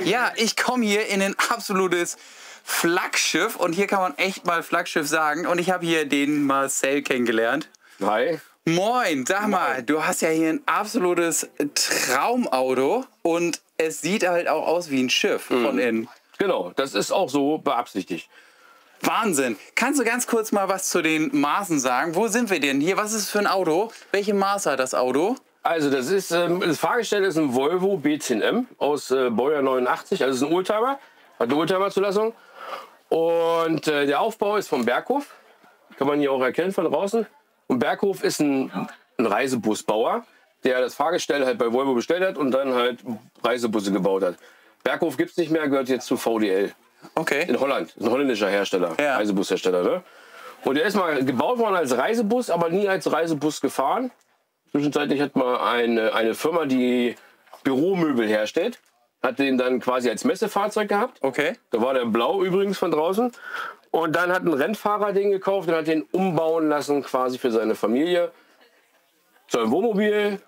Ja, ich komme hier in ein absolutes Flaggschiff und hier kann man echt mal Flaggschiff sagen. Und ich habe hier den Marcel kennengelernt. Hi. Moin, sag mal, du hast ja hier ein absolutes Traumauto und es sieht halt auch aus wie ein Schiff von innen. Genau, das ist auch so beabsichtigt. Wahnsinn. Kannst du ganz kurz mal was zu den Maßen sagen? Wo sind wir denn hier? Was ist es für ein Auto? Welche Maße hat das Auto? Also das Fahrgestell ist ein Volvo B10M aus Baujahr 89, also ist ein Oldtimer, hat eine Oldtimer-Zulassung. Und der Aufbau ist vom Berghof, kann man hier auch erkennen von draußen. Und Berghof ist ein Reisebusbauer, der das Fahrgestell halt bei Volvo bestellt hat und dann halt Reisebusse gebaut hat. Berghof gibt es nicht mehr, gehört jetzt zu VDL. Okay. In Holland, ein holländischer Hersteller, Ja. Reisebushersteller. Ne? Und der ist mal gebaut worden als Reisebus, aber nie als Reisebus gefahren. Zwischenzeitlich hat mal eine Firma, die Büromöbel herstellt, hat den dann quasi als Messefahrzeug gehabt. Okay. Da war der blau übrigens von draußen. Und dann hat ein Rennfahrer den gekauft und hat den umbauen lassen quasi für seine Familie zu einem Wohnmobil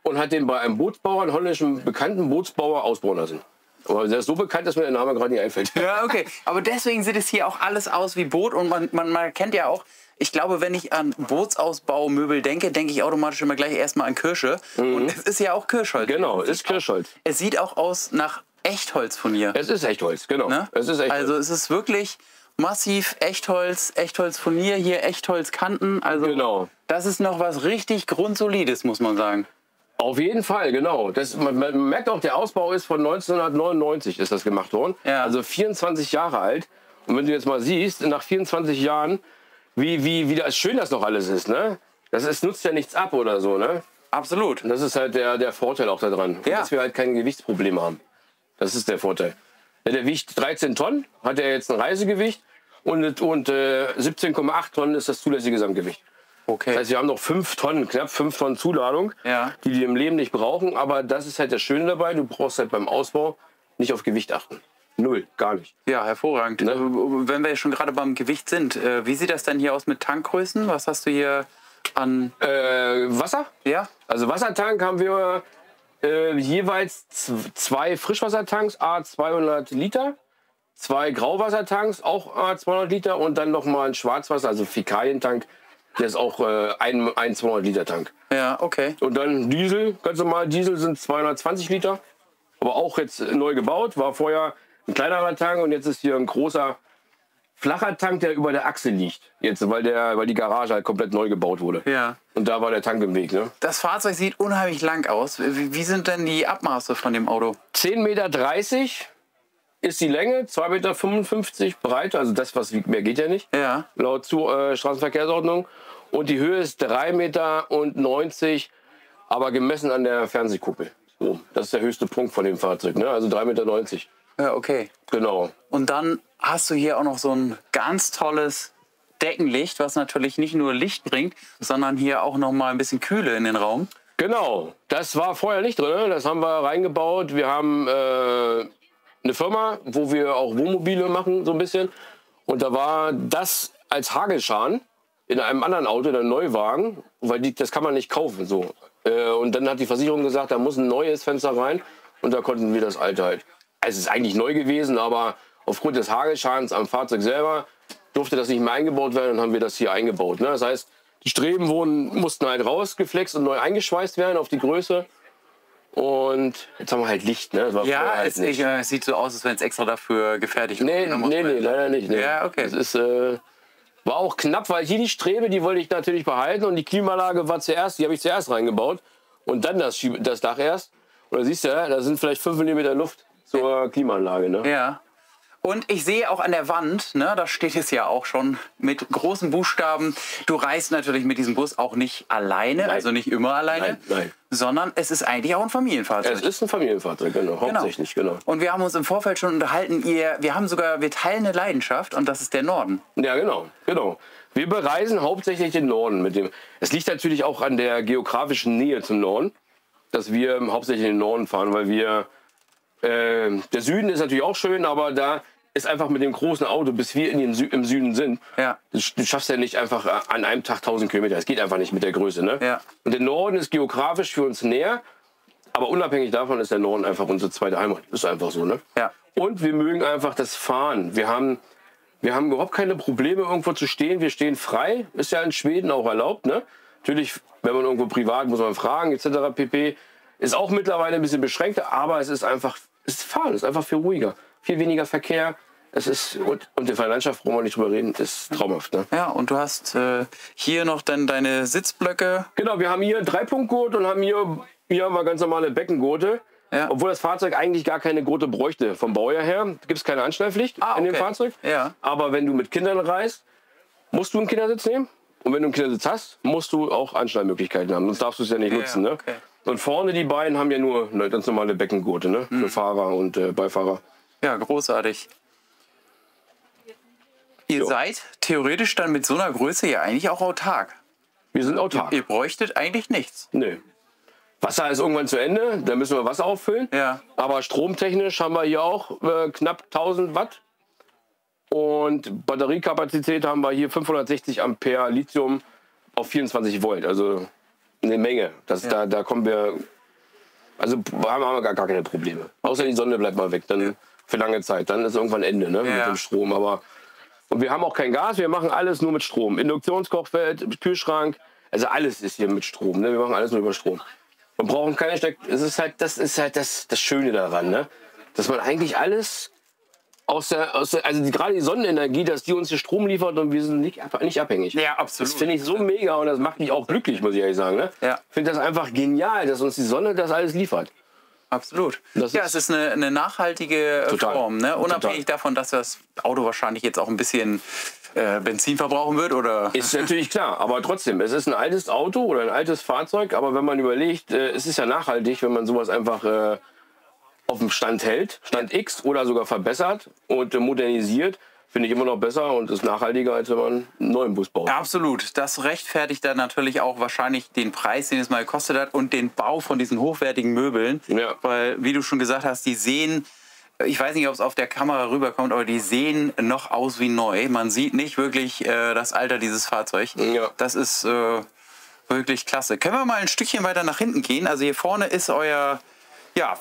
und hat den bei einem Bootsbauer, einem holländischen bekannten Bootsbauer, ausbauen lassen. Aber der ist so bekannt, dass mir der Name gerade nicht einfällt. Ja, okay. Aber deswegen sieht es hier auch alles aus wie Boot und man kennt ja auch, ich glaube, wenn ich an Bootsausbaumöbel denke, denke ich automatisch immer gleich erstmal an Kirsche. Und es ist ja auch Kirschholz. Genau, ist Kirschholz. Es sieht auch aus nach Echtholz von hier. Es ist Echtholz, genau. Ne? Es ist Echtholz. Also es ist wirklich massiv Echtholz, Echtholz von hier Echtholzkanten. Also Genau. das ist noch was richtig Grundsolides, muss man sagen. Auf jeden Fall, genau. Man merkt auch, der Ausbau ist von 1999 ist das gemacht worden. Ja. Also 24 Jahre alt. Und wenn du jetzt mal siehst, nach 24 Jahren, wie das schön das noch alles ist, ne? Es nutzt ja nichts ab oder so, ne? Absolut. Und das ist halt der Vorteil auch daran. Und Ja. dass wir halt kein Gewichtsproblem haben. Das ist der Vorteil. Der wiegt 13 Tonnen, hat er jetzt ein Reisegewicht und 17,8 Tonnen ist das zulässige Gesamtgewicht. Okay. Das heißt, wir haben noch 5 Tonnen, knapp 5 Tonnen Zuladung, Ja. die wir im Leben nicht brauchen. Aber das ist halt das Schöne dabei, du brauchst halt beim Ausbau nicht auf Gewicht achten. Null, gar nicht. Ja, hervorragend. Ne? Wenn wir schon gerade beim Gewicht sind, wie sieht das denn hier aus mit Tankgrößen? Was hast du hier an... Wasser? Ja? Also Wassertank haben wir jeweils 2 Frischwassertanks, a 200 Liter. 2 Grauwassertanks, auch a 200 Liter. Und dann nochmal ein Schwarzwasser, also Fäkalientank. Der ist auch ein 200 Liter Tank. Ja, okay. Und dann Diesel, ganz normal, Diesel sind 220 Liter. Aber auch jetzt neu gebaut, war vorher ein kleinerer Tank und jetzt ist hier ein großer, flacher Tank, der über der Achse liegt. Jetzt, weil die Garage halt komplett neu gebaut wurde. Ja. Und da war der Tank im Weg. Ne? Das Fahrzeug sieht unheimlich lang aus. Wie sind denn die Abmaße von dem Auto? 10,30 Meter ist die Länge, 2,55 Meter breit, also das, was mehr geht ja nicht, Ja. laut Straßenverkehrsordnung. Und die Höhe ist 3,90 Meter, aber gemessen an der Fernsehkuppel. So, das ist der höchste Punkt von dem Fahrzeug, ne? Also 3,90 Meter. Ja, okay. Genau. Und dann hast du hier auch noch so ein ganz tolles Deckenlicht, was natürlich nicht nur Licht bringt, sondern hier auch noch mal ein bisschen Kühle in den Raum. Genau, das war vorher nicht drin, das haben wir reingebaut. Wir haben eine Firma, wo wir auch Wohnmobile machen, so ein bisschen. Und da war das als Hagelschaden in einem anderen Auto, in einem Neuwagen, weil das kann man nicht kaufen. So. Und dann hat die Versicherung gesagt, da muss ein neues Fenster rein und da konnten wir das alte halt. Es ist eigentlich neu gewesen, aber aufgrund des Hagelschadens am Fahrzeug selber durfte das nicht mehr eingebaut werden und haben wir das hier eingebaut. Ne? Das heißt, die Streben mussten halt rausgeflext und neu eingeschweißt werden auf die Größe. Und jetzt haben wir halt Licht. Ne? Das war Ja, vorher halt nicht. es sieht so aus, als wenn es extra dafür gefertigt Nee, leider nicht. Nee. Ja, okay. Das ist, war auch knapp, weil hier die Strebe, die wollte ich natürlich behalten und die Klimaanlage war zuerst, die habe ich zuerst reingebaut und dann das Dach erst. Und da siehst du, da sind vielleicht 5 mm Luft zur Klimaanlage. Ne? Ja. Und ich sehe auch an der Wand, ne, da steht es ja auch schon mit großen Buchstaben, du reist natürlich mit diesem Bus auch nicht alleine, also nicht immer alleine, Nein. sondern es ist eigentlich auch ein Familienfahrzeug. Es ist ein Familienfahrzeug, genau, hauptsächlich, genau. Und wir haben uns im Vorfeld schon unterhalten, wir teilen eine Leidenschaft und das ist der Norden. Ja, genau. Wir bereisen hauptsächlich den Norden mit dem. Es liegt natürlich auch an der geografischen Nähe zum Norden, dass wir hauptsächlich in den Norden fahren, weil wir der Süden ist natürlich auch schön, aber da ist einfach mit dem großen Auto, bis wir im Süden sind. Ja. Du schaffst ja nicht einfach an einem Tag 1000 Kilometer. Das geht einfach nicht mit der Größe. Ne? Ja. Und der Norden ist geografisch für uns näher. Aber unabhängig davon ist der Norden einfach unsere zweite Heimat. Ist einfach so. Ne? Ja. Und wir mögen einfach das Fahren. Wir haben überhaupt keine Probleme, irgendwo zu stehen. Wir stehen frei. Ist ja in Schweden auch erlaubt. Ne? Natürlich, wenn man irgendwo privat, muss man fragen, etc. pp. Ist auch mittlerweile ein bisschen beschränkter. Aber es ist einfach, Fahren ist einfach viel ruhiger. Viel weniger Verkehr. Es ist, und die Landschaft, brauchen wir nicht drüber reden, ist traumhaft. Ne? Ja, und du hast hier noch dann deine Sitzblöcke. Genau, wir haben hier einen Dreipunktgurt und haben hier haben wir ganz normale Beckengurte. Ja. Obwohl das Fahrzeug eigentlich gar keine Gurte bräuchte. Vom Baujahr her gibt es keine Anschnallpflicht in dem Fahrzeug. Ja. Aber wenn du mit Kindern reist, musst du einen Kindersitz nehmen. Und wenn du einen Kindersitz hast, musst du auch Anschnallmöglichkeiten haben. Sonst darfst du es ja nicht nutzen. Ne? Okay. Und vorne die beiden haben ja nur eine ganz normale Beckengurte, ne? Für Fahrer und Beifahrer. Ja, großartig. Ihr seid theoretisch dann mit so einer Größe ja eigentlich auch autark. Wir sind autark. Ihr bräuchtet eigentlich nichts. Nee. Wasser ist irgendwann zu Ende, da müssen wir Wasser auffüllen. Ja. Aber stromtechnisch haben wir hier auch knapp 1000 Watt. Und Batteriekapazität haben wir hier 560 Ampere Lithium auf 24 Volt. Also eine Menge. Da kommen wir. Also haben wir gar keine Probleme. Außer die Sonne bleibt mal weg, dann für lange Zeit. Dann ist irgendwann Ende, ne, mit dem Strom. Und wir haben auch kein Gas, wir machen alles nur mit Strom. Induktionskochfeld, Kühlschrank, also alles ist hier mit Strom. Ne? Wir machen alles nur über Strom. Wir brauchen keine Das ist halt das Schöne daran, ne? Dass man eigentlich alles also gerade die Sonnenenergie, dass die uns hier Strom liefert und wir sind nicht abhängig. Ja, absolut. Das finde ich so mega und das macht mich auch glücklich, muss ich ehrlich sagen. Ne? Ja. Ich finde das einfach genial, dass uns die Sonne das alles liefert. Absolut. Es ist eine nachhaltige Form, ne? Unabhängig davon, dass das Auto wahrscheinlich jetzt auch ein bisschen Benzin verbrauchen wird, oder? Ist natürlich klar, aber trotzdem, es ist ein altes Auto oder ein altes Fahrzeug, aber wenn man überlegt, es ist ja nachhaltig, wenn man sowas einfach auf dem Stand hält, Stand X oder sogar verbessert und modernisiert, finde ich immer noch besser und ist nachhaltiger, als wenn man einen neuen Bus baut. Absolut. Das rechtfertigt dann natürlich auch wahrscheinlich den Preis, den es mal gekostet hat und den Bau von diesen hochwertigen Möbeln. Ja. Weil, wie du schon gesagt hast, die sehen, ich weiß nicht, ob es auf der Kamera rüberkommt, aber die sehen noch aus wie neu. Man sieht nicht wirklich das Alter dieses Fahrzeugs. Ja. Das ist wirklich klasse. Können wir mal ein Stückchen weiter nach hinten gehen? Also hier vorne ist euer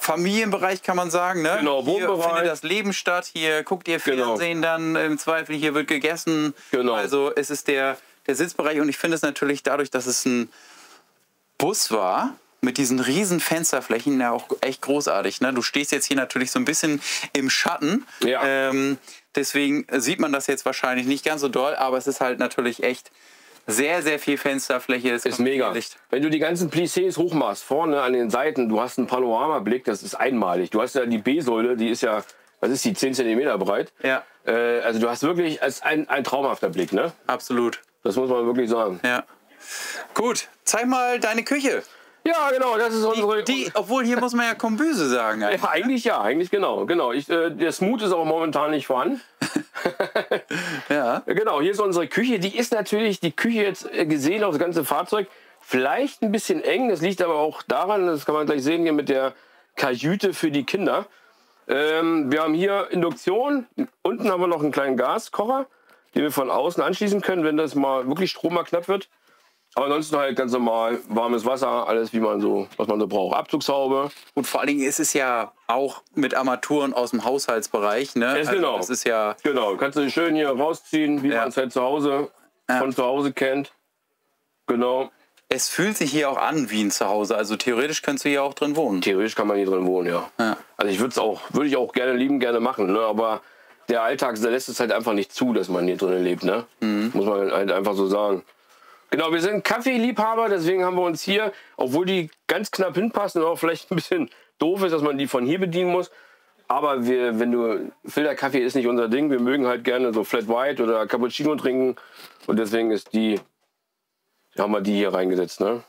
Familienbereich, kann man sagen. Ne? Genau, Wohnbereich. Hier findet das Leben statt. Hier guckt ihr Fernsehen dann im Zweifel. Hier wird gegessen. Genau. Also es ist der Sitzbereich. Und ich finde es natürlich dadurch, dass es ein Bus war, mit diesen riesen Fensterflächen, ja auch echt großartig. Ne? Du stehst jetzt hier natürlich so ein bisschen im Schatten. Ja. Deswegen sieht man das jetzt wahrscheinlich nicht ganz so doll. Aber es ist halt natürlich echt sehr, sehr viel Fensterfläche. Ist mega. Wenn du die ganzen Plissés hochmachst, vorne an den Seiten, du hast einen Panoramablick, das ist einmalig. Du hast ja die B-Säule, die ist ja, was ist die, 10 cm breit. Ja. Also du hast wirklich ein traumhafter Blick, ne? Absolut. Das muss man wirklich sagen. Ja. Gut, zeig mal deine Küche. Ja, genau, das ist unsere... Obwohl, hier muss man ja Kombüse sagen. Eigentlich. Eigentlich genau. Der Smooth ist auch momentan nicht vorhanden. Ja. Genau, hier ist unsere Küche. Die ist natürlich, die Küche jetzt gesehen auf das ganze Fahrzeug, vielleicht ein bisschen eng. Das liegt aber auch daran, das kann man gleich sehen hier mit der Kajüte für die Kinder. Wir haben hier Induktion. Unten haben wir noch einen kleinen Gaskocher, den wir von außen anschließen können, wenn das mal wirklich Strom mal knapp wird. Aber ansonsten halt ganz normal warmes Wasser, alles was man so braucht. Abzugshaube. Und vor allen Dingen ist es ja auch mit Armaturen aus dem Haushaltsbereich. Ne? Genau. Das ist ja genau, kannst du schön hier rausziehen, wie man es halt von zu Hause kennt. Genau. Es fühlt sich hier auch an wie ein Zuhause. Also theoretisch kannst du hier auch drin wohnen. Theoretisch kann man hier drin wohnen, ja. Also würde ich auch gerne machen. Ne? Aber der Alltag, der lässt es halt einfach nicht zu, dass man hier drin lebt. Ne? Muss man halt einfach so sagen. Genau, wir sind Kaffeeliebhaber, deswegen haben wir uns hier, obwohl die ganz knapp hinpassen und auch vielleicht ein bisschen doof ist, dass man die von hier bedienen muss. Aber Filterkaffee ist nicht unser Ding. Wir mögen halt gerne so Flat White oder Cappuccino trinken. Und deswegen haben wir die hier reingesetzt. Ne?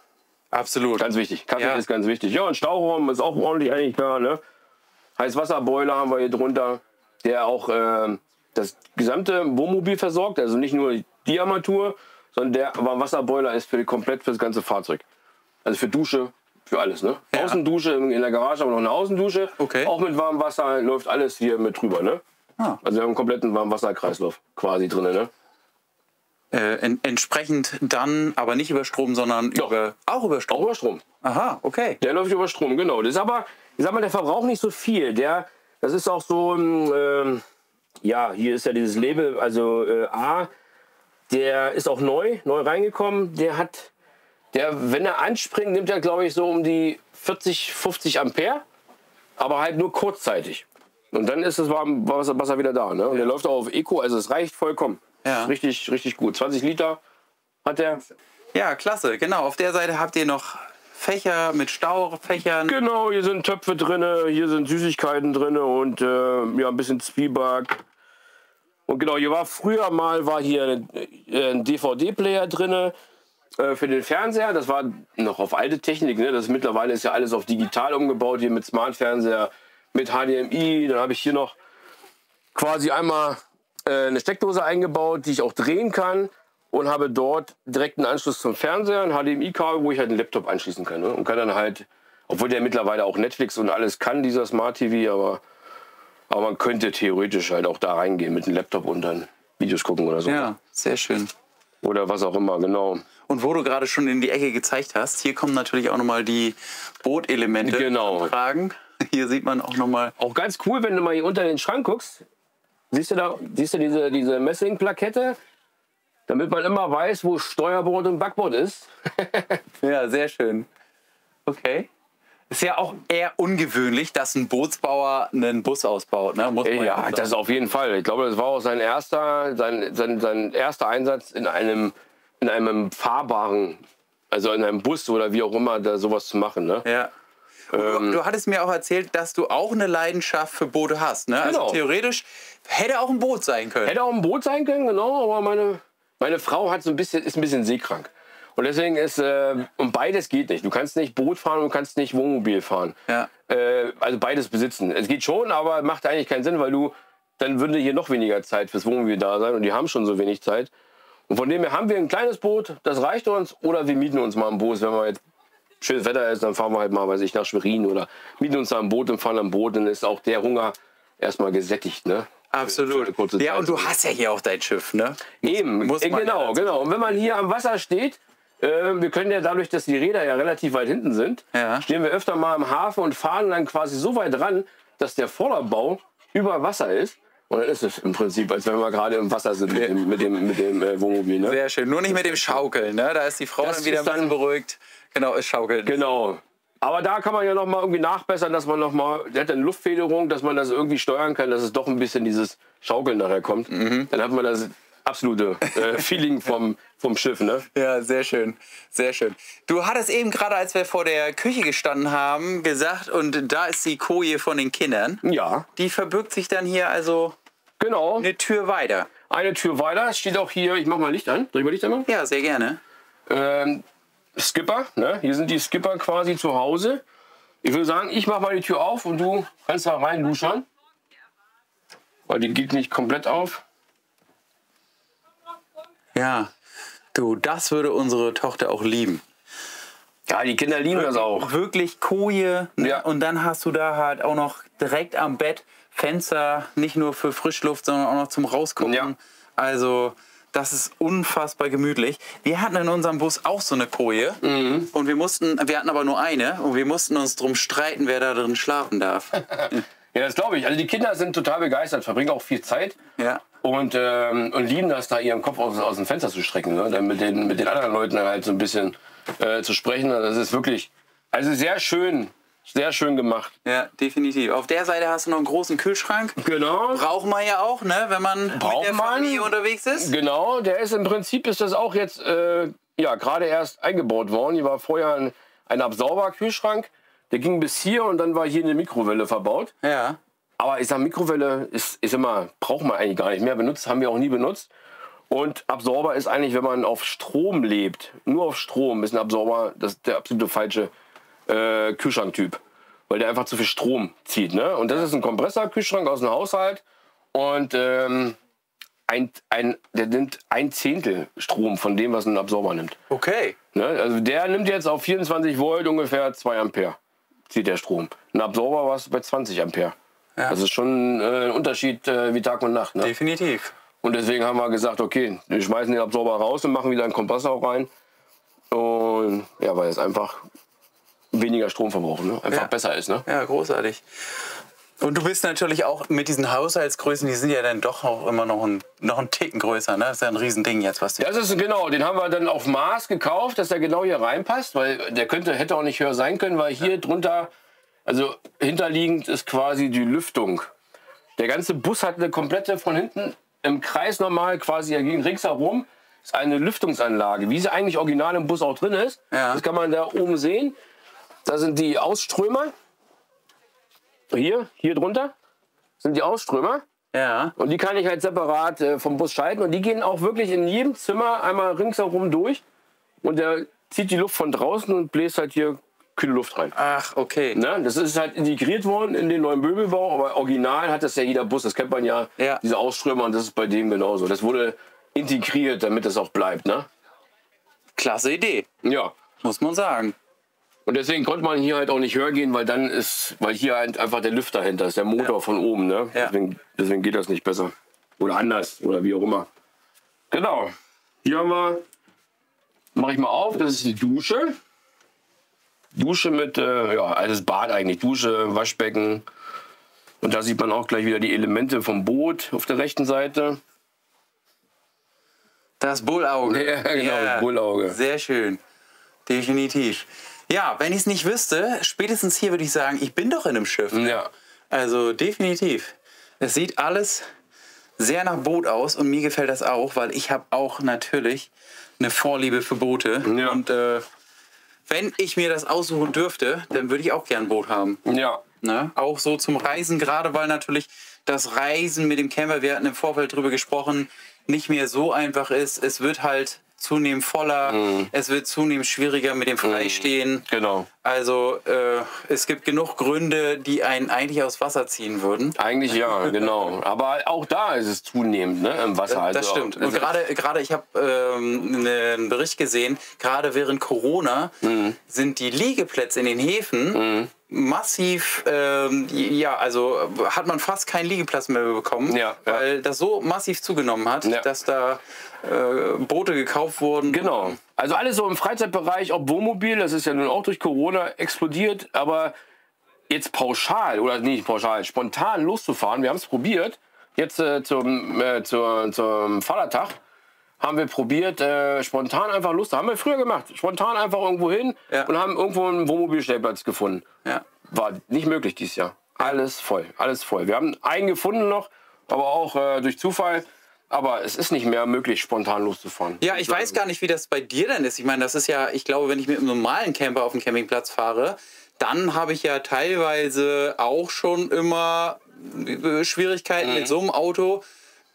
Absolut. Ganz wichtig. Kaffee ist ganz wichtig. Ja, und Stauraum ist auch ordentlich eigentlich da. Ne? Heißwasserboiler haben wir hier drunter, der auch das gesamte Wohnmobil versorgt. Also nicht nur die Armatur, sondern der Wasserboiler ist komplett für das ganze Fahrzeug. Also für Dusche, für alles. Ne? Ja. Außendusche, in der Garage aber noch eine Außendusche. Okay. Auch mit warmem Wasser läuft alles hier mit drüber. Ne? Also wir haben einen kompletten Warmwasserkreislauf quasi drin. Ne? Entsprechend dann, aber nicht über Strom, sondern auch über Strom. Auch über Strom. Aha, okay. Der läuft über Strom, genau. Das ist aber, ich sag mal, der verbraucht nicht so viel. Das ist auch so, ja, hier ist ja dieses Label, also A, der ist auch neu reingekommen. Wenn er anspringt, nimmt er, glaube ich, so um die 40, 50 Ampere, aber halt nur kurzzeitig. Und dann ist das Wasser wieder da. Ne? Und der läuft auch auf Eco, also es reicht vollkommen. Ja. Richtig, richtig gut. 20 Liter hat der. Ja, klasse. Genau, auf der Seite habt ihr noch Fächer mit Staufächern. Genau, hier sind Töpfe drin, hier sind Süßigkeiten drin und ja, ein bisschen Zwieback. Und genau, war hier ein DVD-Player drin für den Fernseher. Das war noch auf alte Technik, ne? Mittlerweile ist ja alles auf digital umgebaut, hier mit Smart-Fernseher, mit HDMI. Dann habe ich hier noch quasi einmal eine Steckdose eingebaut, die ich auch drehen kann. Und habe dort direkt einen Anschluss zum Fernseher, ein HDMI-Kabel, wo ich halt einen Laptop anschließen kann. Ne? Und kann dann halt, obwohl der mittlerweile auch Netflix und alles kann, dieser Smart TV, aber man könnte theoretisch halt auch da reingehen mit einem Laptop und dann Videos gucken oder so. Ja, sehr schön. Oder was auch immer, genau. Und wo du gerade schon in die Ecke gezeigt hast, hier kommen natürlich auch nochmal die Bootelemente zum Tragen. Hier sieht man auch nochmal. Auch ganz cool, wenn du mal hier unter den Schrank guckst. Siehst du diese Messingplakette? Damit man immer weiß, wo Steuerbord und Backbord ist. Ja, sehr schön. Okay. Ist ja auch eher ungewöhnlich, dass ein Bootsbauer einen Bus ausbaut. Ne? Ja, das ist auf jeden Fall. Ich glaube, das war auch sein erster Einsatz in einem fahrbaren, also in einem Bus oder wie auch immer, da sowas zu machen. Ne? Ja. Du hattest mir auch erzählt, dass du auch eine Leidenschaft für Boote hast. Ne? Genau. Also theoretisch hätte auch ein Boot sein können. Hätte auch ein Boot sein können, genau. Aber meine Frau ist ein bisschen seekrank. Und deswegen und beides geht nicht. Du kannst nicht Boot fahren und du kannst nicht Wohnmobil fahren. Ja. Also beides besitzen. Es geht schon, aber macht eigentlich keinen Sinn, weil dann würde hier noch weniger Zeit fürs Wohnmobil da sein und die haben schon so wenig Zeit. Und von dem her haben wir ein kleines Boot, das reicht uns, oder wir mieten uns mal ein Boot. Wenn wir jetzt schönes Wetter ist, dann fahren wir halt mal, nach Schwerin oder mieten uns da ein Boot und fahren am Boot, dann ist auch der Hunger erstmal gesättigt, ne? Absolut. Ja, und du hast ja hier auch dein Schiff, ne? Eben, genau. Und wenn man hier am Wasser steht, wir können ja dadurch, dass die Räder ja relativ weit hinten sind, stehen wir öfter mal im Hafen und fahren dann quasi so weit ran, dass der Vorderbau über Wasser ist. Und dann ist es im Prinzip, als wenn wir gerade im Wasser sind mit dem Wohnmobil. Ne? Sehr schön. Nur nicht mit dem Schaukeln, ne? Da ist die Frau dann wieder ein bisschen beruhigt. Genau, es schaukelt. Genau. Aber da kann man ja noch mal irgendwie nachbessern, dass man noch mal, der hat eine Luftfederung, dass man das irgendwie steuern kann, dass es doch ein bisschen dieses Schaukeln nachher kommt. Dann hat man das absolute Feeling vom Schiff, ne? Ja, sehr schön, sehr schön. Du hattest eben gerade, als wir vor der Küche gestanden haben, gesagt, und da ist die Koje von den Kindern. Ja. Die verbirgt sich dann hier also eine Tür weiter. Eine Tür weiter. Es steht auch hier, ich mach mal Licht an. Dreh mal Licht an? Ja, sehr gerne. Skipper, ne? Hier sind die Skipper quasi zu Hause. Ich würde sagen, ich mache mal die Tür auf und du kannst da rein duschen. Weil die geht nicht komplett auf. Ja, du, das würde unsere Tochter auch lieben. Ja, die Kinder lieben das auch. Wirklich Koje. Ne? Ja. Und dann hast du da halt auch noch direkt am Bett Fenster, nicht nur für Frischluft, sondern auch noch zum Rausgucken. Ja. Also das ist unfassbar gemütlich. Wir hatten in unserem Bus auch so eine Koje und wir hatten aber nur eine und wir mussten uns drum streiten, wer da drin schlafen darf. Ja, das glaube ich. Also die Kinder sind total begeistert, verbringen auch viel Zeit und lieben das, da ihren Kopf aus dem Fenster zu strecken, ne? Dann mit den anderen Leuten halt so ein bisschen zu sprechen. Das ist wirklich, also sehr schön gemacht. Ja, definitiv. Auf der Seite hast du noch einen großen Kühlschrank. Genau. Braucht man ja auch, ne, wenn man mit der Familie unterwegs ist. Genau, im Prinzip ist das auch jetzt gerade erst eingebaut worden. Hier war vorher ein Absauber-Kühlschrank, der ging bis hier und dann war hier eine Mikrowelle verbaut. Ja. Aber ich sag, Mikrowelle ist immer, braucht man eigentlich gar nicht mehr benutzt, haben wir auch nie benutzt. Und Absorber ist eigentlich, wenn man auf Strom lebt, nur auf Strom ist ein Absorber, das ist der absolute falsche Kühlschranktyp, weil der einfach zu viel Strom zieht. Ne? Und das ist ein Kompressorkühlschrank aus dem Haushalt und der nimmt 1/10 Strom von dem, was ein Absorber nimmt. Okay. Ne? Also der nimmt jetzt auf 24 Volt ungefähr 2 Ampere, zieht der Strom. Ein Absorber war es bei 20 Ampere. Ja. Das ist schon ein Unterschied wie Tag und Nacht. Ne? Definitiv. Und deswegen haben wir gesagt, okay, wir schmeißen den Absorber raus und machen wieder einen Kompressor rein. Und ja, weil es einfach weniger Strom verbraucht, ne? Einfach besser ist. Ne? Ja, großartig. Und du bist natürlich auch mit diesen Haushaltsgrößen, die sind ja dann doch auch immer noch einen Ticken größer. Ne? Das ist ja ein Riesending jetzt, was du... Das ist genau, den haben wir dann auf Maß gekauft, dass der genau hier reinpasst, weil der hätte auch nicht höher sein können, weil hier drunter, also hinterliegend ist quasi die Lüftung. Der ganze Bus hat eine komplette von hinten im Kreis normal quasi ringsherum ist eine Lüftungsanlage, wie sie eigentlich original im Bus auch drin ist. Ja. Das kann man da oben sehen. Da sind die Ausströmer. Hier drunter sind die Ausströmer. Ja. Und die kann ich halt separat vom Bus schalten. Und die gehen auch wirklich in jedem Zimmer einmal ringsherum durch. Und der zieht die Luft von draußen und bläst halt hier kühle Luft rein. Ach, okay. Na, das ist halt integriert worden in den neuen Möbelbau. Aber original hat das ja jeder Bus. Das kennt man ja, diese Ausströmer. Und das ist bei dem genauso. Das wurde integriert, damit das auch bleibt. Ne? Klasse Idee. Ja. Muss man sagen. Und deswegen konnte man hier halt auch nicht höher gehen, weil hier halt einfach der Lüfter dahinter ist, der Motor von oben. Ne? Ja. Deswegen geht das nicht besser. Oder anders oder wie auch immer. Genau. Hier haben wir, mache ich mal auf, das ist die Dusche. Dusche mit, altes Bad eigentlich. Dusche, Waschbecken. Und da sieht man auch gleich wieder die Elemente vom Boot auf der rechten Seite. Das Bullauge. Ja, genau, das Bullauge. Sehr schön. Definitiv. Ja, wenn ich es nicht wüsste, spätestens hier würde ich sagen, ich bin doch in einem Schiff. Ja. Also definitiv. Es sieht alles sehr nach Boot aus und mir gefällt das auch, weil ich habe auch natürlich eine Vorliebe für Boote. Ja. Und wenn ich mir das aussuchen dürfte, dann würde ich auch gern ein Boot haben. Ja. Ne? Auch so zum Reisen, gerade weil natürlich das Reisen mit dem Camper, wir hatten im Vorfeld drüber gesprochen, nicht mehr so einfach ist. Es wird halt zunehmend voller, es wird zunehmend schwieriger mit dem Freistehen. Genau. Also es gibt genug Gründe, die einen eigentlich aus Wasser ziehen würden. Eigentlich ja, genau. Aber auch da ist es zunehmend, ne, im Wasser. Das stimmt. Und gerade ich habe einen Bericht gesehen, gerade während Corona sind die Liegeplätze in den Häfen massiv, also hat man fast keinen Liegeplatz mehr bekommen, weil das so massiv zugenommen hat, dass da Boote gekauft wurden. Genau. Also alles so im Freizeitbereich, ob Wohnmobil, das ist ja nun auch durch Corona explodiert, aber jetzt pauschal, oder nicht pauschal, spontan loszufahren, wir haben es probiert, jetzt zum Vatertag haben wir probiert, spontan einfach Lust, haben wir früher gemacht, spontan einfach irgendwo hin und haben irgendwo einen Wohnmobilstellplatz gefunden. Ja. War nicht möglich dieses Jahr. Alles voll, alles voll. Wir haben einen gefunden noch, aber auch durch Zufall. Aber es ist nicht mehr möglich, spontan loszufahren. Ja, ich weiß gar nicht, wie das bei dir denn ist. Ich meine, das ist ja, ich glaube, wenn ich mit einem normalen Camper auf dem Campingplatz fahre, dann habe ich ja teilweise auch schon immer Schwierigkeiten mit so einem Auto.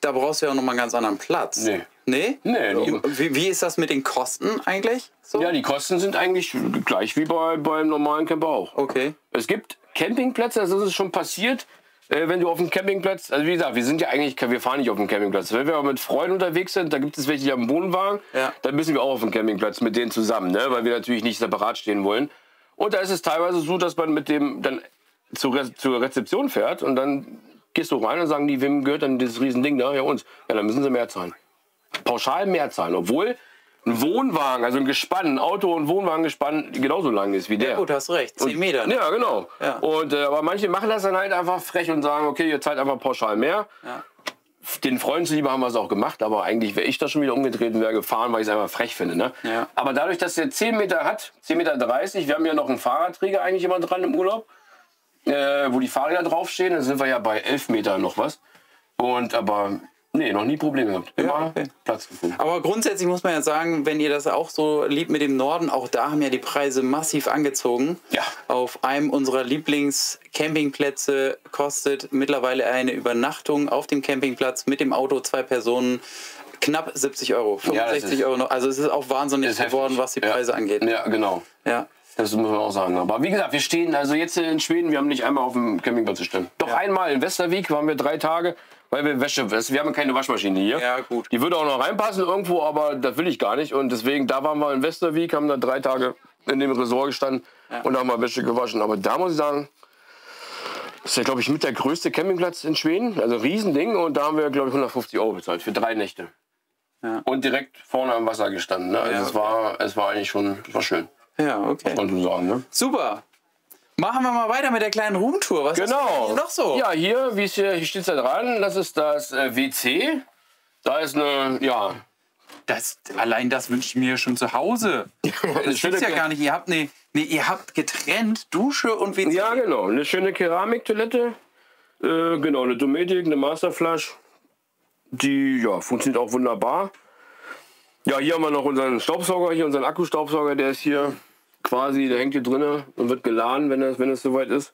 Da brauchst du ja auch nochmal einen ganz anderen Platz. Nee. Nee? Nee. Wie ist das mit den Kosten eigentlich? So? Ja, die Kosten sind eigentlich gleich wie beim normalen Camper auch. Okay. Es gibt Campingplätze, das ist schon passiert. Wenn du auf dem Campingplatz, also wie gesagt, wir fahren nicht auf dem Campingplatz. Wenn wir aber mit Freunden unterwegs sind, da gibt es welche, die haben einen Wohnwagen, dann müssen wir auch auf dem Campingplatz mit denen zusammen, ne? Weil wir natürlich nicht separat stehen wollen. Und da ist es teilweise so, dass man mit dem dann zur Rezeption fährt und dann gehst du rein und sagen die, wem gehört dann dieses Riesending da? Ja, uns. Ja, dann müssen sie mehr zahlen. Pauschal mehr zahlen, obwohl ein Wohnwagen, also ein Gespann, ein Auto- und Wohnwagengespann genauso lang ist wie der. Ja gut, hast recht, 10 Meter. Ne? Ja, genau. Ja. Und, aber manche machen das dann halt einfach frech und sagen, okay, ihr zahlt einfach pauschal mehr. Ja. Den Freunden zuliebe haben wir es auch gemacht, aber eigentlich wäre ich da schon wieder umgedreht und wäre gefahren, weil ich es einfach frech finde. Ne? Ja. Aber dadurch, dass der 10 Meter hat, 10,30 Meter, wir haben ja noch einen Fahrradträger eigentlich immer dran im Urlaub, wo die Fahrräder draufstehen, dann sind wir ja bei 11 Meter noch was. Aber nee, noch nie Probleme gehabt. Immer Platz gefunden. Aber grundsätzlich muss man ja sagen, wenn ihr das auch so liebt mit dem Norden, auch da haben ja die Preise massiv angezogen. Ja. Auf einem unserer Lieblingscampingplätze kostet mittlerweile eine Übernachtung auf dem Campingplatz mit dem Auto 2 Personen knapp 70 Euro, 65 Euro noch. Also es ist auch wahnsinnig geworden, was die Preise angeht. Ja, genau. Ja. Das muss man auch sagen. Aber wie gesagt, wir stehen also jetzt in Schweden, wir haben nicht einmal auf dem Campingplatz gestanden. Doch einmal in Westervik waren wir 3 Tage. Weil wir wir haben keine Waschmaschine hier. Ja, gut. Die würde auch noch reinpassen irgendwo, aber das will ich gar nicht. Und deswegen, da waren wir in Westervik, haben dann 3 Tage in dem Resort gestanden und haben mal Wäsche gewaschen. Aber da muss ich sagen, Das ist ja, glaube ich, mit der größte Campingplatz in Schweden. Also ein Riesending. Und da haben wir, glaube ich, 150 € bezahlt für 3 Nächte. Ja. Und direkt vorne am Wasser gestanden. Ne? Also ja, es war eigentlich schon schön. Ja, okay. Muss man so sagen, ne? Super. Machen wir mal weiter mit der kleinen Roomtour. Was ist hier noch so? Ja, hier steht es ja dran, das ist das WC. Da ist eine, ja... Allein das wünsche ich mir schon zu Hause. Das gibt's ja gar nicht. Ihr habt getrennt Dusche und WC. Ja, genau. Eine schöne Keramiktoilette. Genau, eine Dometic, eine Masterflash. Die funktioniert auch wunderbar. Ja, hier haben wir noch unseren Staubsauger, hier unseren Akkustaubsauger, der ist hier quasi, der hängt hier drinnen und wird geladen, wenn es soweit ist.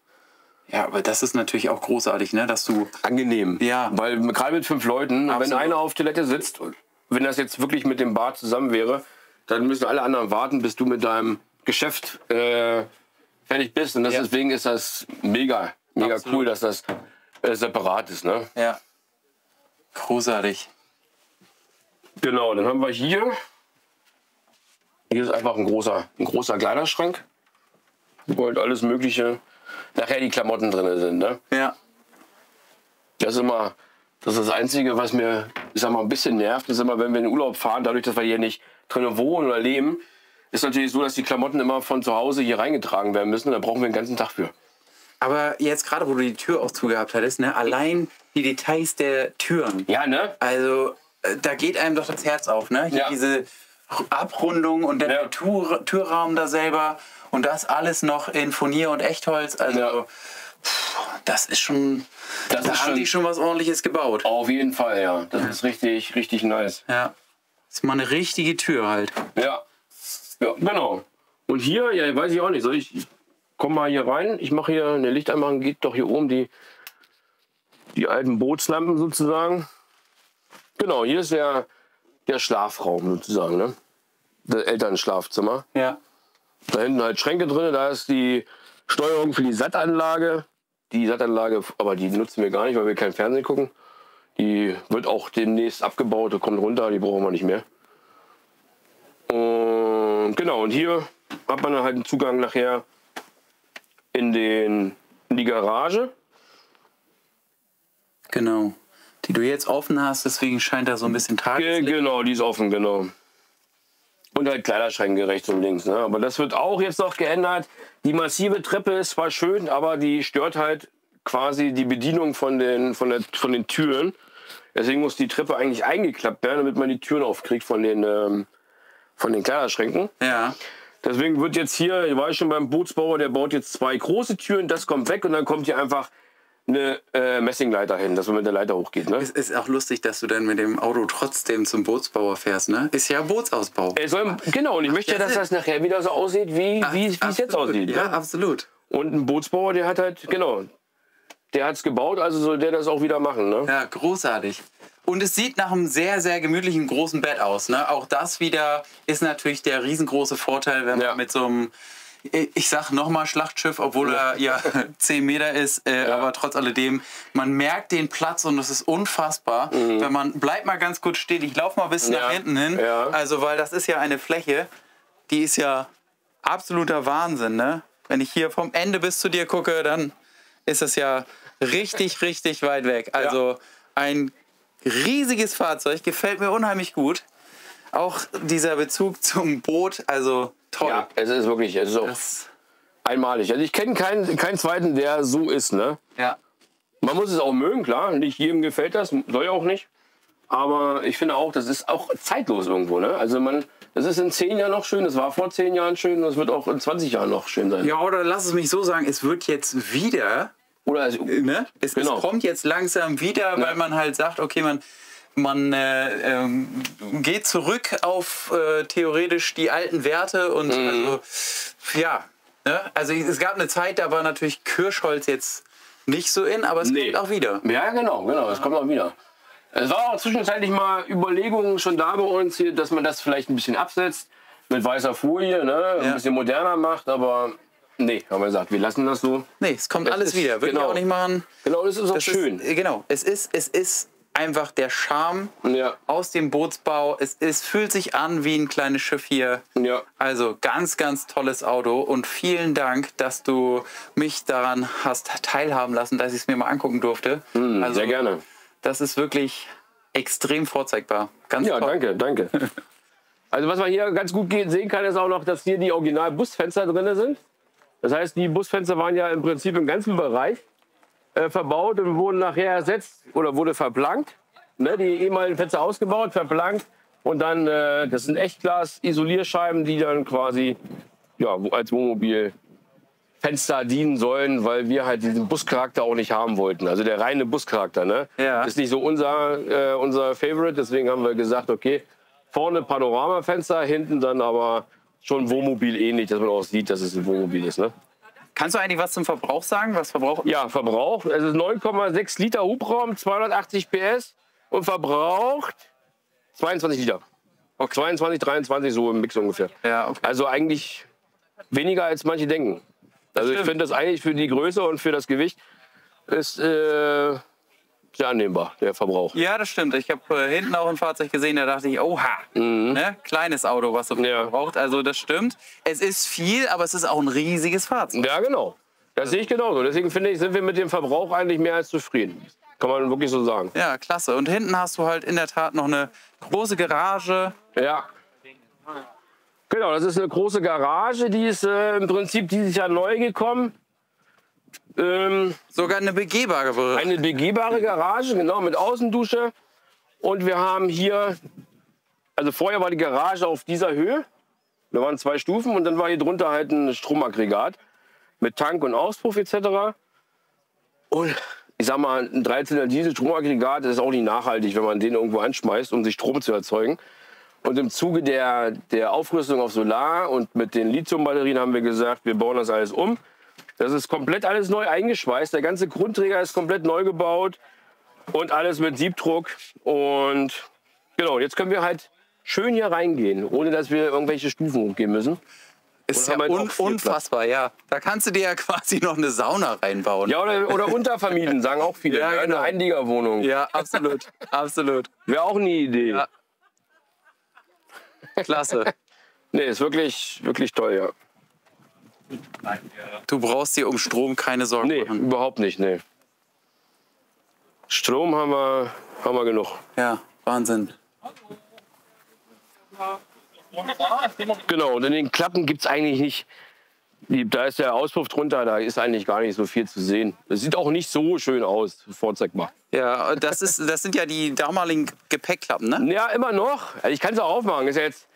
Ja, aber das ist natürlich auch großartig, ne, dass du... Angenehm. Ja. Weil gerade mit 5 Leuten, absolut, wenn einer auf Toilette sitzt, wenn das jetzt wirklich mit dem Bad zusammen wäre, dann müssen alle anderen warten, bis du mit deinem Geschäft fertig bist. Und deswegen ist das mega cool, dass das separat ist. Ne? Ja, großartig. Genau, dann haben wir hier ist einfach ein großer Kleiderschrank, wo halt alles Mögliche, nachher die Klamotten drin sind. Ne? Ja. Das ist das Einzige, was mir, ich sag mal, ein bisschen nervt, ist immer, wenn wir in den Urlaub fahren, dadurch, dass wir hier nicht drin wohnen oder leben, ist natürlich so, dass die Klamotten immer von zu Hause hier reingetragen werden müssen. Da brauchen wir den ganzen Tag für. Aber jetzt gerade, wo du die Tür auch zugehabt hattest, ne, allein die Details der Türen. Ja, ne? Also, da geht einem doch das Herz auf, ne? Hier diese Abrundung und der Türraum da selber und das alles noch in Furnier und Echtholz. Also, das ist schon... Da haben die schon was Ordentliches gebaut. Auf jeden Fall, ja. Das ist richtig nice. Ja. Das ist mal eine richtige Tür halt. Ja, genau. Und hier, weiß ich auch nicht, ich komme mal hier rein. Ich mache hier eine Lichteinmachung, geht doch hier oben die alten Bootslampen sozusagen. Genau, hier ist der Schlafraum sozusagen, ne? Das Elternschlafzimmer. Ja. Da hinten halt Schränke drin, da ist die Steuerung für die Sattanlage. Die Sattanlage, aber die nutzen wir gar nicht, weil wir kein Fernsehen gucken. Die wird auch demnächst abgebaut, kommt runter, die brauchen wir nicht mehr. Und genau, und hier hat man dann halt einen Zugang nachher in die Garage. Genau. Die du jetzt offen hast, deswegen scheint da so ein bisschen Tageslicht. Genau, die ist offen, genau. Und halt Kleiderschränke rechts und links. Ne? Aber das wird auch jetzt noch geändert. Die massive Treppe ist zwar schön, aber die stört halt quasi die Bedienung von den Türen. Deswegen muss die Treppe eigentlich eingeklappt werden, damit man die Türen aufkriegt von den Kleiderschränken. Ja. Deswegen wird jetzt hier war ich schon beim Bootsbauer, der baut jetzt 2 große Türen, das kommt weg und dann kommt hier einfach eine Messingleiter hin, dass man mit der Leiter hochgeht. Ne? Es ist auch lustig, dass du dann mit dem Auto trotzdem zum Bootsbauer fährst, ne? Ist ja Bootsausbau. Genau, und ich möchte ja, dass das nachher wieder so aussieht, wie es jetzt aussieht. Ja, ne? Absolut. Und ein Bootsbauer, der hat halt, genau, der hat es gebaut, also soll der das auch wieder machen. Ne? Ja, großartig. Und es sieht nach einem sehr, sehr gemütlichen großen Bett aus. Ne? Auch das wieder ist natürlich der riesengroße Vorteil, wenn man mit so einem, ich sag nochmal Schlachtschiff, obwohl er ja 10 Meter ist, aber trotz alledem, man merkt den Platz und es ist unfassbar. Wenn man, bleibt mal ganz kurz stehen, ich laufe mal bis nach hinten hin, also weil das ist ja eine Fläche, die ist ja absoluter Wahnsinn. Ne? Wenn ich hier vom Ende bis zu dir gucke, dann ist es ja richtig weit weg. Also ein riesiges Fahrzeug, gefällt mir unheimlich gut. Auch dieser Bezug zum Boot, also toll. Ja, es ist wirklich, es ist auch einmalig. Also ich kenne keinen zweiten, der so ist. Ne? Ja. Man muss es auch mögen, klar. Nicht jedem gefällt das, soll ja auch nicht. Aber ich finde auch, das ist auch zeitlos irgendwo. Ne? Also das ist in 10 Jahren noch schön, das war vor 10 Jahren schön und es wird auch in 20 Jahren noch schön sein. Ja, oder lass es mich so sagen, es wird jetzt wieder... Oder also, ne? Es kommt jetzt langsam wieder, weil man halt sagt, okay, man geht zurück auf theoretisch die alten Werte und also, ja. Ne? Also es gab eine Zeit, da war natürlich Kirschholz jetzt nicht so in, aber es kommt auch wieder. Ja, genau, es kommt auch wieder. Es war auch zwischenzeitlich mal Überlegungen schon da bei uns, hier, dass man das vielleicht ein bisschen absetzt, mit weißer Folie, ne? Ein bisschen moderner macht, aber... Nee, haben wir gesagt, wir lassen das so. Nee, es kommt alles wieder. Würde ich auch nicht machen. Genau, das ist auch schön. Genau, es ist einfach der Charme aus dem Bootsbau. Es fühlt sich an wie ein kleines Schiff hier. Ja. Also ganz, ganz tolles Auto. Und vielen Dank, dass du mich daran hast teilhaben lassen, dass ich es mir mal angucken durfte. Also, sehr gerne. Das ist wirklich extrem vorzeigbar. Ganz toll. Danke, danke. Also was man hier ganz gut sehen kann, ist auch noch, dass hier die Original-Busfenster drin sind. Das heißt, die Busfenster waren ja im Prinzip im ganzen Bereich verbaut und wurden nachher ersetzt oder wurde verplankt. Ne, die ehemaligen Fenster ausgebaut, verplankt und dann, das sind Echtglas-Isolierscheiben, die dann quasi als Wohnmobilfenster dienen sollen, weil wir halt diesen Buscharakter auch nicht haben wollten. Also der reine Buscharakter, ne? Ja. Ist nicht so unser Favorite, deswegen haben wir gesagt, okay, vorne Panoramafenster, hinten dann aber schon Wohnmobil ähnlich, dass man auch sieht, dass es ein Wohnmobil ist. Ne? Kannst du eigentlich was zum Verbrauch sagen? Was Verbrauch? Ja, Verbrauch. Es ist 9,6 Liter Hubraum, 280 PS und verbraucht 22 Liter. Okay. 22, 23 so im Mix ungefähr. Ja, okay. Also eigentlich weniger als manche denken. Also ich finde das eigentlich für die Größe und für das Gewicht ist sehr annehmbar, der Verbrauch. Ja, das stimmt. Ich habe hinten auch ein Fahrzeug gesehen, da dachte ich, oha, ne? Kleines Auto, was so viel verbraucht. Also das stimmt. Es ist viel, aber es ist auch ein riesiges Fahrzeug. Ja, genau. Das sehe ich genauso. Deswegen finde ich, sind wir mit dem Verbrauch eigentlich mehr als zufrieden. Kann man wirklich so sagen. Ja, klasse. Und hinten hast du halt in der Tat noch eine große Garage. Ja. Genau, das ist eine große Garage, die ist im Prinzip dieses Jahr neu gekommen. Sogar eine begehbare Garage. Eine begehbare Garage, genau, mit Außendusche. Und wir haben hier, also vorher war die Garage auf dieser Höhe. Da waren 2 Stufen und dann war hier drunter halt ein Stromaggregat mit Tank und Auspuff etc. Und ich sag mal, ein 13er Diesel-Stromaggregat ist auch nicht nachhaltig, wenn man den irgendwo anschmeißt, um sich Strom zu erzeugen. Und im Zuge der Aufrüstung auf Solar und mit den Lithiumbatterien haben wir gesagt, wir bauen das alles um. Das ist komplett alles neu eingeschweißt. Der ganze Grundträger ist komplett neu gebaut und alles mit Siebdruck. Und genau, jetzt können wir halt schön hier reingehen, ohne dass wir irgendwelche Stufen hochgehen müssen. Ist ja unfassbar, ja. Da kannst du dir ja quasi noch eine Sauna reinbauen. Ja, oder untervermieten, sagen auch viele. Ja, genau. Eine Einliegerwohnung. Ja, absolut. Absolut. Wäre auch eine Idee. Ja. Klasse. Nee, ist wirklich, wirklich toll, ja. Du brauchst dir um Strom keine Sorgen machen. Nee, überhaupt nicht, nee. Strom haben wir genug. Ja, Wahnsinn. Genau, und in den Klappen gibt es eigentlich nicht, da ist der Auspuff drunter, da ist eigentlich gar nicht so viel zu sehen. Das sieht auch nicht so schön aus, vorzeigbar. Ja, das sind ja die damaligen Gepäckklappen, ne? Ja, immer noch. Also ich kann es auch aufmachen. Ist ja jetzt,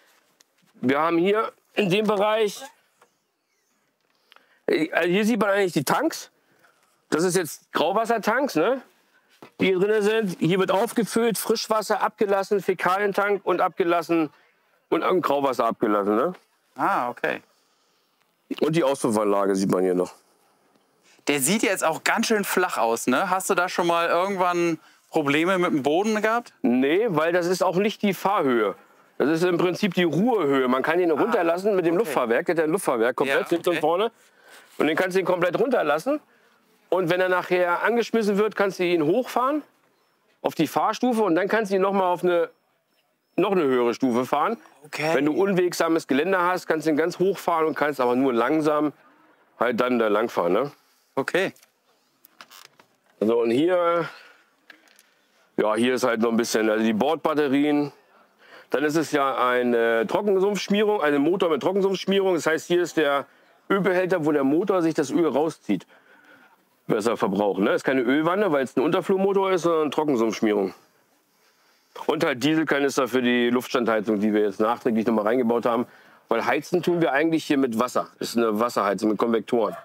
wir haben hier in dem Bereich, also hier sieht man eigentlich die Tanks. Das ist jetzt Grauwassertanks, ne? Die hier drin sind. Hier wird aufgefüllt, Frischwasser abgelassen, Fäkalientank und abgelassen und Grauwasser abgelassen, ne? Ah, okay. Und die Auspuffanlage sieht man hier noch. Der sieht jetzt auch ganz schön flach aus, ne? Hast du da schon mal irgendwann Probleme mit dem Boden gehabt? Nee, weil das ist auch nicht die Fahrhöhe. Das ist im Prinzip die Ruhehöhe. Man kann ihn runterlassen mit dem Luftfahrwerk. Der hat ein Luftfahrwerk komplett hinten und vorne. Und den kannst du ihn komplett runterlassen. Und wenn er nachher angeschmissen wird, kannst du ihn hochfahren auf die Fahrstufe und dann kannst du ihn noch mal auf noch eine höhere Stufe fahren. Okay. Wenn du unwegsames Gelände hast, kannst du ihn ganz hoch fahren und kannst aber nur langsam halt dann da lang fahren. Ne? Okay. So, und hier ist halt noch ein bisschen, also die Bordbatterien. Dann ist es ja eine Trockensumpfschmierung, ein Motor mit Trockensumpfschmierung. Das heißt, hier ist der Ölbehälter, wo der Motor sich das Öl rauszieht. Besser verbrauchen. Ne? Ist keine Ölwanne, weil es ein Unterflurmotor ist, sondern Trockensumpfschmierung. Und halt Dieselkanister für die Luftstandheizung, die wir jetzt nachträglich noch mal reingebaut haben. Weil heizen tun wir eigentlich hier mit Wasser. Das ist eine Wasserheizung mit Konvektoren.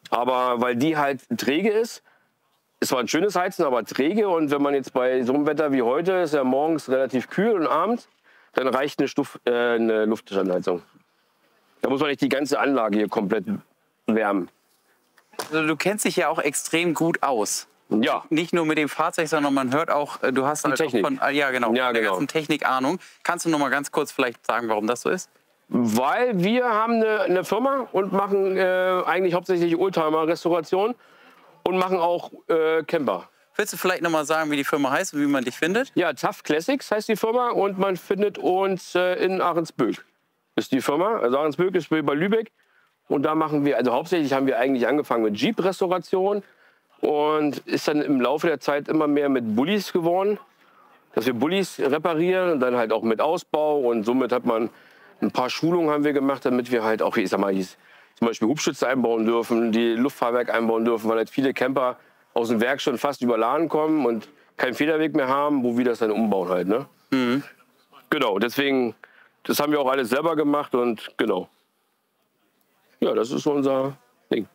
Aber weil die halt träge ist, es war ein schönes Heizen, aber träge. Und wenn man jetzt bei so einem Wetter wie heute, ist ja morgens relativ kühl und abends, dann reicht eine Luftstandheizung. Da muss man nicht die ganze Anlage hier komplett wärmen. Also du kennst dich ja auch extrem gut aus. Ja. Nicht nur mit dem Fahrzeug, sondern man hört auch, du hast halt Technik. Auch von, ja genau, der ganzen Technik Ahnung. Kannst du noch mal ganz kurz vielleicht sagen, warum das so ist? Weil wir haben eine Firma und machen eigentlich hauptsächlich Oldtimer-Restauration und machen auch Camper. Willst du vielleicht nochmal sagen, wie die Firma heißt und wie man dich findet? Ja, Tough Classics heißt die Firma und man findet uns in Ahrensböck. Ist die Firma. Also Ahrensböck ist bei Lübeck. Und da machen wir, also hauptsächlich haben wir eigentlich angefangen mit Jeep-Restauration und ist dann im Laufe der Zeit immer mehr mit Bullis geworden. Dass wir Bullis reparieren und dann halt auch mit Ausbau und somit hat man ein paar Schulungen haben wir gemacht, damit wir halt auch, ich sag mal, zum Beispiel Hubschütze einbauen dürfen, die Luftfahrwerk einbauen dürfen, weil halt viele Camper aus dem Werk schon fast überladen kommen und keinen Federweg mehr haben, wo wir das dann umbauen halt, ne? Mhm. Genau, deswegen, das haben wir auch alles selber gemacht und genau. Ja, das ist unser Ding.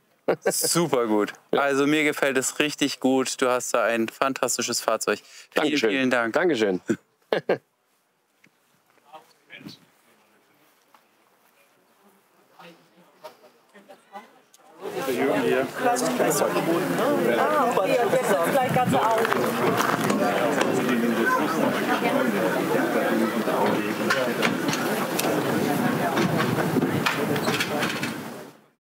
Super gut. Ja. Also mir gefällt es richtig gut. Du hast da ein fantastisches Fahrzeug. Dankeschön. Vielen Dank. Dankeschön. Der Jürgen hier. Ah, okay. Und jetzt ist gleich ganz auf.